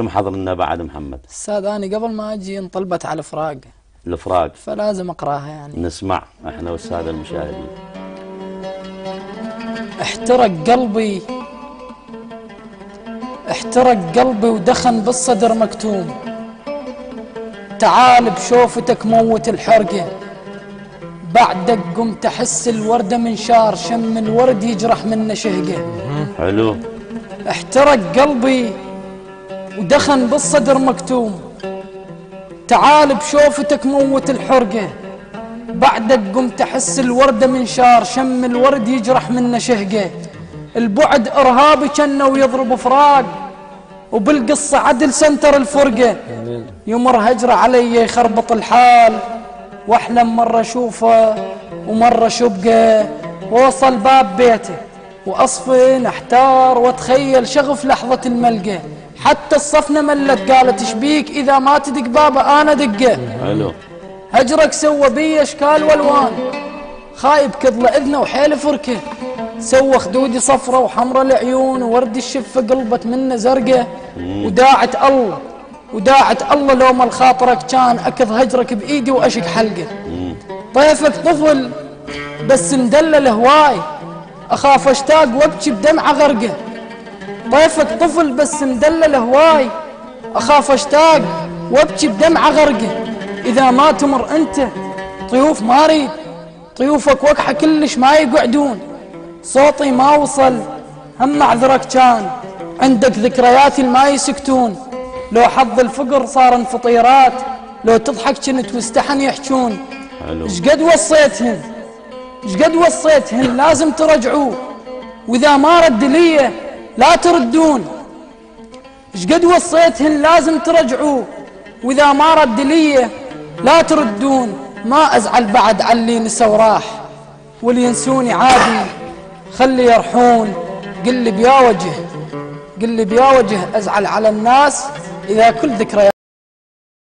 كم حضر لنا بعد محمد؟ استاذ أنا قبل ما أجي انطلبت على الفراق فلازم أقراها يعني. نسمع احنا والسادة المشاهدين. احترق قلبي ودخن بالصدر مكتوم، تعال بشوفتك موت الحرقة، بعدك قمت أحس الوردة من شار، شم الورد يجرح منه شهقة. حلو. احترق قلبي ودخن بالصدر مكتوم، تعال بشوفتك موت الحرقة، بعدك قمت أحس الوردة من شار، شم الورد يجرح منه شهقة. البعد إرهابي كنه ويضرب فراق، وبالقصة عدل سنتر الفرقة، يمر هجرة علي يخربط الحال، واحلم مرة اشوفه ومرة شبقه، ووصل باب بيته واصفن احتار واتخيل شغف لحظة الملقى، حتى الصفنة ملت قالت شبيك اذا ما تدق بابه انا دقه. حلو. هجرك سوى بي اشكال والوان، خايب كضل اذنه وحيل فركه، سوى خدودي صفرة وحمرة العيون، وورد الشفة قلبت منه زرقة، وداعت الله لو ما الخاطرك كان اكض هجرك بايدي واشق حلقه. طيفك طفل بس مدلل هواي، اخاف اشتاق وابكي بدمعه غرقه. طيفك طفل بس مدلل هواي، اخاف اشتاق وابكي بدمعه غرقه. اذا ما تمر انت طيوف ما اريد، طيوفك وقحه كلش ما يقعدون، صوتي ما وصل هم اعذرك كان، عندك ذكرياتي ما يسكتون، لو حظ الفقر صار انفطيرات، لو تضحك كنت واستحن يحجون. شقد وصيتهن لازم ترجعوه، واذا ما رد لي لا تردون. شقد وصيتهن لازم ترجعوه، واذا ما رد لي لا تردون. ما ازعل بعد علي نسى وراح، واللي ينسوني عادي خلي يرحون. قل لي بيا وجه ازعل على الناس اذا كل ذكريات